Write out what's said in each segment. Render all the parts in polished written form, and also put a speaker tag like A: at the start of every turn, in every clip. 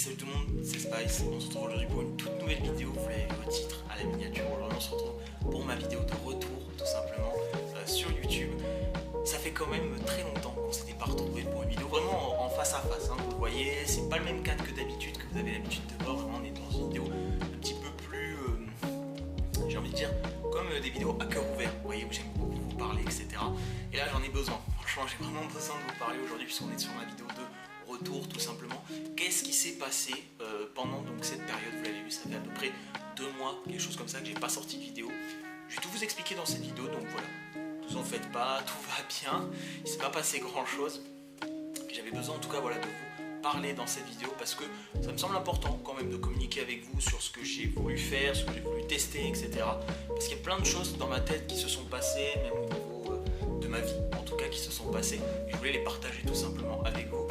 A: Salut tout le monde, c'est Spice, on se retrouve aujourd'hui pour une toute nouvelle vidéo, vous l'avez vu au titre, à la miniature. Aujourd'hui on se retrouve pour ma vidéo de retour tout simplement sur YouTube. Ça fait quand même très longtemps qu'on s'était pas retrouvé pour une vidéo vraiment en face à face, hein. Vous le voyez, c'est pas le même cadre que d'habitude, que vous avez l'habitude de voir. Vraiment on est dans une vidéo un petit peu plus, j'ai envie de dire, comme des vidéos à cœur ouvert, vous voyez, où j'aime beaucoup vous parler, etc. Et là j'en ai besoin, franchement j'ai vraiment besoin de vous parler aujourd'hui puisqu'on est sur ma vidéo de retour tout simplement. Qu'est-ce qui s'est passé pendant donc cette période? Vous l'avez vu, ça fait à peu près 2 mois, quelque chose comme ça, que j'ai pas sorti de vidéo. Je vais tout vous expliquer dans cette vidéo, donc voilà, ne vous en faites pas, tout va bien, il s'est pas passé grand chose. J'avais besoin en tout cas voilà, de vous parler dans cette vidéo parce que ça me semble important quand même de communiquer avec vous sur ce que j'ai voulu faire, ce que j'ai voulu tester, etc. Parce qu'il y a plein de choses dans ma tête qui se sont passées, même au niveau de ma vie en tout cas, qui se sont passées, et je voulais les partager tout simplement avec vous.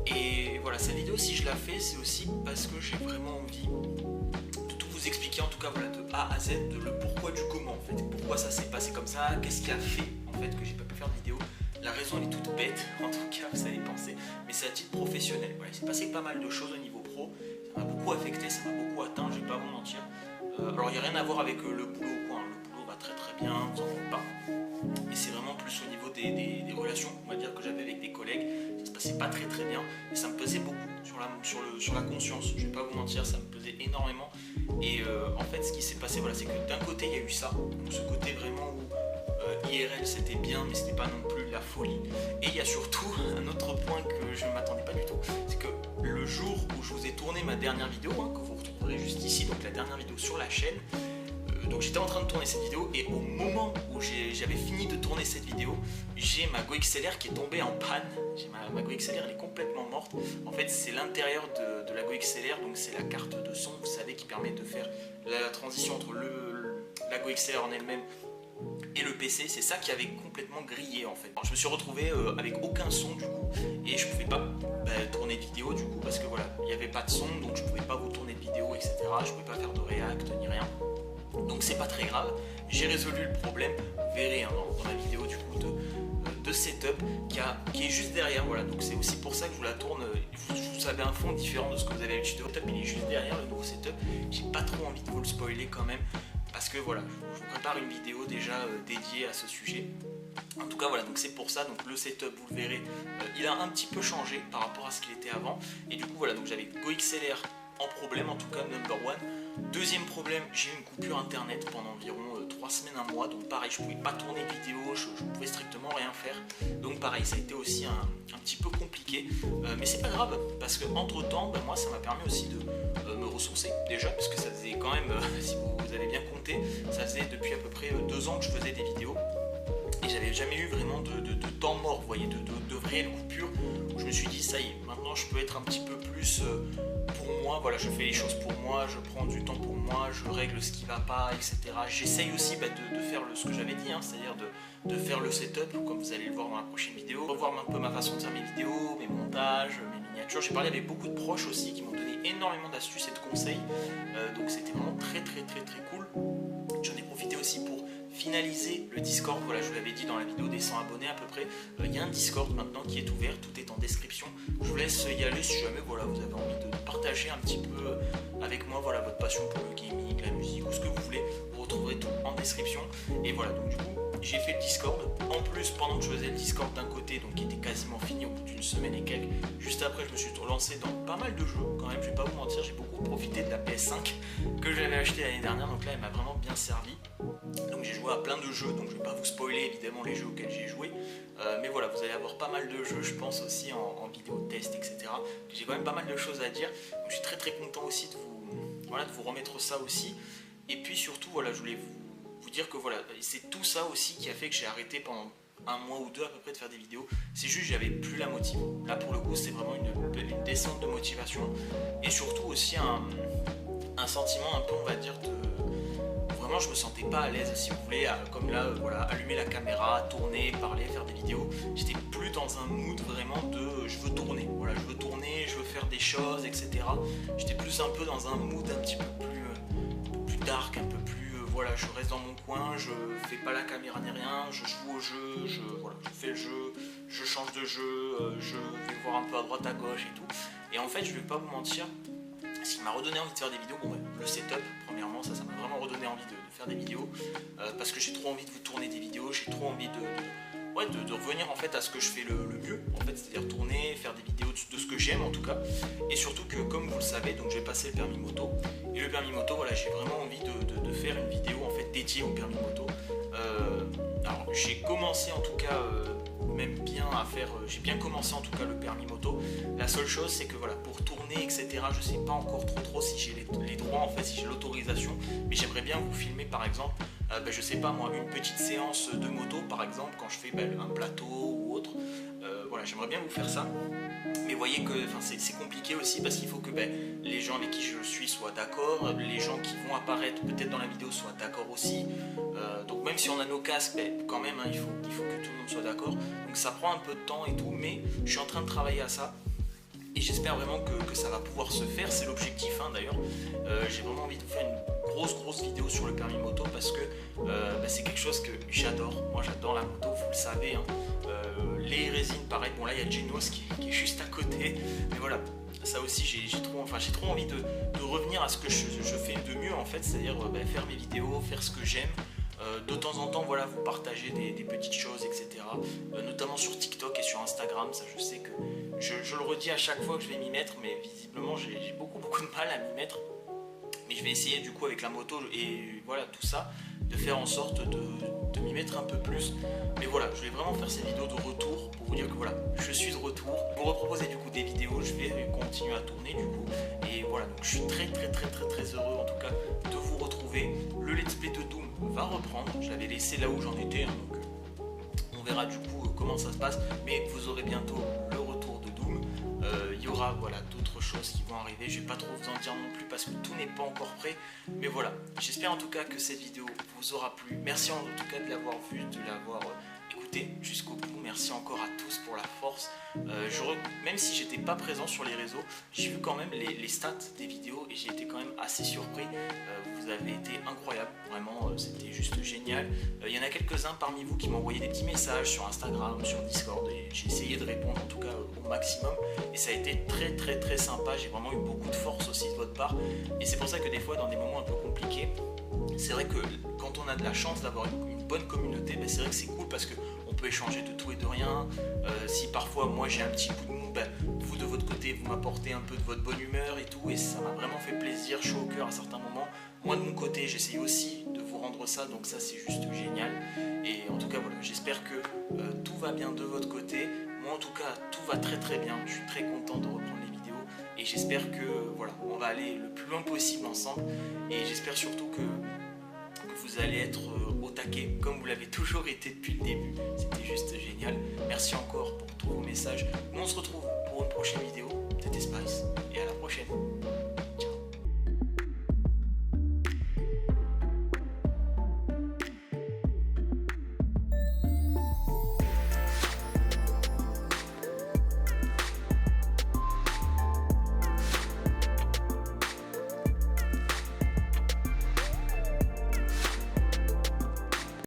A: Et voilà, cette vidéo, si je la fais, c'est aussi parce que j'ai vraiment envie de tout vous expliquer, en tout cas voilà, de A à Z, de le pourquoi du comment en fait, pourquoi ça s'est passé comme ça, qu'est-ce qui a fait en fait que j'ai pas pu faire de vidéo. La raison elle est toute bête, en tout cas vous allez penser, mais c'est à titre professionnel. Voilà, il s'est passé pas mal de choses au niveau pro, ça m'a beaucoup affecté, ça m'a beaucoup atteint, je vais pas vous mentir. Alors il n'y a rien à voir avec le boulot, quoi, hein. Le boulot va très très bien, vous en faites pas. Et c'est vraiment plus au niveau des relations, on va dire, que j'avais avec des collègues. Ça se passait pas très très bien et ça me pesait beaucoup sur la conscience, je vais pas vous mentir, ça me pesait énormément. Et en fait ce qui s'est passé, voilà, c'est que d'un côté il y a eu ça, donc ce côté vraiment où IRL c'était bien mais c'était pas non plus la folie. Et il y a surtout un autre point que je ne m'attendais pas du tout, c'est que le jour où je vous ai tourné ma dernière vidéo, hein, que vous retrouverez juste ici, donc la dernière vidéo sur la chaîne, donc j'étais en train de tourner cette vidéo et au moment où j'avais fini de tourner cette vidéo, j'ai ma GoXLR qui est tombée en panne. Ma GoXLR elle est complètement morte. En fait c'est l'intérieur de la GoXLR, donc c'est la carte de son, vous savez, qui permet de faire la transition entre la GoXLR en elle-même et le PC. C'est ça qui avait complètement grillé en fait. Alors, je me suis retrouvé avec aucun son du coup et je pouvais pas tourner de vidéo du coup parce que voilà, il n'y avait pas de son, donc je pouvais pas vous tourner de vidéo, etc. Je pouvais pas faire de react ni rien. Donc c'est pas très grave, j'ai résolu le problème, vous verrez hein, dans la vidéo du coup de setup qui est juste derrière, voilà, donc c'est aussi pour ça que je vous la tourne, vous avez un fond différent de ce que vous avez l'habitude de setup, il est juste derrière le nouveau setup, j'ai pas trop envie de vous le spoiler quand même, parce que voilà, je vous prépare une vidéo déjà dédiée à ce sujet. En tout cas voilà, donc c'est pour ça, donc le setup vous le verrez, il a un petit peu changé par rapport à ce qu'il était avant, et du coup voilà, donc j'avais GoXLR en problème, en tout cas number one. Deuxième problème, j'ai eu une coupure internet pendant environ 3 semaines, 1 mois, donc pareil, je pouvais pas tourner de vidéo, je pouvais strictement rien faire, donc pareil, ça a été aussi un petit peu compliqué, mais c'est pas grave, parce que entre temps, moi ça m'a permis aussi de me ressourcer déjà, parce que ça faisait quand même, si vous avez bien compté, ça faisait depuis à peu près 2 ans que je faisais des vidéos, et j'avais jamais eu vraiment de temps mort, vous voyez, de réelles coupures, où je me suis dit, ça y est, maintenant je peux être un petit peu plus pour moi, voilà, je fais les choses pour moi, je prends du temps pour moi, je règle ce qui va pas, etc. J'essaye aussi de faire ce que j'avais dit, hein, c'est-à-dire de faire le setup, comme vous allez le voir dans la prochaine vidéo, revoir un peu ma façon de faire mes vidéos, mes montages, mes miniatures. J'ai parlé avec beaucoup de proches aussi qui m'ont donné énormément d'astuces et de conseils, donc c'était vraiment très très très très cool. J'en ai profité aussi pour finaliser le Discord, voilà, je vous l'avais dit dans la vidéo des 100 abonnés à peu près, il y a un Discord maintenant qui est ouvert, tout est en description, je vous laisse y aller si jamais voilà, vous avez envie de partager un petit peu avec moi voilà, votre passion pour le gaming, la musique ou ce que vous voulez, vous retrouverez tout en description. Et voilà, donc du coup j'ai fait le Discord, en plus pendant que je faisais le Discord d'un côté, donc qui était quasiment fini au bout d'une semaine et quelques, juste après je me suis lancé dans pas mal de jeux quand même, je vais pas vous mentir, j'ai beaucoup profité de la PS5 que j'avais acheté l'année dernière, donc là elle m'a vraiment bien servi. Donc j'ai joué à plein de jeux, donc je vais pas vous spoiler évidemment les jeux auxquels j'ai joué, mais voilà, vous allez avoir pas mal de jeux, je pense aussi en vidéo test, etc. J'ai quand même pas mal de choses à dire, donc je suis très très content aussi de vous remettre ça aussi. Et puis surtout voilà, je voulais vous dire que voilà, c'est tout ça aussi qui a fait que j'ai arrêté pendant 1 mois ou 2 à peu près de faire des vidéos. C'est juste j'avais plus la motive. Là pour le coup c'est vraiment une descente de motivation, et surtout aussi un sentiment un peu, on va dire, vraiment je me sentais pas à l'aise, si vous voulez, comme là, voilà, allumer la caméra, tourner, parler, faire des vidéos. J'étais plus dans un mood vraiment de je veux tourner, voilà, je veux tourner, je veux faire des choses, etc. J'étais plus un peu dans un mood un petit peu plus dark, un peu plus voilà, je reste dans mon coin, je fais pas la caméra ni rien, je joue au jeu, voilà, je fais le jeu, je change de jeu, je vais voir un peu à droite à gauche et tout. Et en fait, je vais pas vous mentir, ce qui m'a redonné envie de faire des vidéos, bon, le setup, premièrement, ça m'a vraiment redonné envie de faire des vidéos, parce que j'ai trop envie de vous tourner des vidéos, j'ai trop envie de revenir en fait à ce que je fais le mieux, en fait, c'est-à-dire tourner, faire des vidéos de ce que j'aime en tout cas, et surtout que, comme vous le savez, donc j'ai passé le permis moto, et le permis moto, voilà, j'ai vraiment envie de faire une vidéo en fait dédiée au permis moto. Alors j'ai commencé en tout cas même bien à faire, j'ai bien commencé en tout cas le permis moto. La seule chose c'est que voilà, pour tourner etc, je sais pas encore trop si j'ai les droits en fait, si j'ai l'autorisation, mais j'aimerais bien vous filmer par exemple, je sais pas moi, une petite séance de moto par exemple quand je fais un plateau ou autre. Voilà, j'aimerais bien vous faire ça. Mais vous voyez que c'est compliqué aussi parce qu'il faut que les gens avec qui je suis soient d'accord, les gens qui vont apparaître peut-être dans la vidéo soient d'accord aussi. Donc même si on a nos casques, quand même il faut que tout le monde soit d'accord. Donc ça prend un peu de temps et tout, mais je suis en train de travailler à ça. Et j'espère vraiment que ça va pouvoir se faire, c'est l'objectif d'ailleurs. J'ai vraiment envie de faire une grosse vidéo sur le permis moto parce que c'est quelque chose que j'adore. Moi j'adore la moto, vous le savez. Les résines pareil, bon là il y a Genos qui est juste à côté. Mais voilà, ça aussi j'ai trop envie de revenir à ce que je fais de mieux en fait, c'est-à-dire faire mes vidéos, faire ce que j'aime. De temps en temps, voilà, vous partagez des petites choses, etc. Notamment sur TikTok et sur Instagram. Ça, je sais que je le redis à chaque fois que je vais m'y mettre, mais visiblement, j'ai beaucoup de mal à m'y mettre. Mais je vais essayer du coup avec la moto et voilà tout ça, de faire en sorte de m'y mettre un peu plus. Mais voilà, je vais vraiment faire ces vidéos de retour pour vous dire que voilà, je suis de retour. Vous reproposez du coup des vidéos, je vais continuer à tourner du coup. Et voilà, donc je suis très heureux en tout cas de vous retrouver. Le let's play de Doom va reprendre. Je l'avais laissé là où j'en étais, donc on verra du coup comment ça se passe. Mais vous aurez bientôt le retour de Doom. Il y aura voilà, d'autres choses qui vont arriver. Je vais pas trop vous en dire non plus parce que tout n'est pas encore prêt. Mais voilà, j'espère en tout cas que cette vidéo vous aura plu. Merci en tout cas de l'avoir vue, de l'avoir écouté jusqu'au bout. Merci encore à tous pour la force. Même si j'étais pas présent sur les réseaux, j'ai vu quand même les stats des vidéos et j'ai été quand même assez surpris. Vous avez été incroyables, vraiment, c'était juste génial. Il y en a quelques-uns parmi vous qui m'ont envoyé des petits messages sur Instagram, sur Discord et j'ai essayé de répondre en tout cas au maximum et ça a été très sympa. J'ai vraiment eu beaucoup de force aussi de votre part et c'est pour ça que des fois dans des moments un peu compliqués, c'est vrai que quand on a de la chance d'avoir une bonne communauté, c'est vrai que c'est cool parce qu'on peut échanger de tout et de rien. Si parfois moi j'ai un petit coup de mou, vous de votre côté vous m'apportez un peu de votre bonne humeur et tout et ça m'a vraiment fait plaisir, chaud au cœur à certains moments. Moi de mon côté j'essaye aussi de vous rendre ça, donc ça c'est juste génial. Et en tout cas voilà, j'espère que tout va bien de votre côté. Moi en tout cas tout va très bien, je suis très content de reprendre les vidéos et j'espère que voilà, on va aller le plus loin possible ensemble et j'espère surtout que vous allez être au taquet comme vous l'avez toujours été depuis le début. C'était juste génial. Merci encore pour tous vos messages. Nous on se retrouve pour une prochaine vidéo. C'était Spice.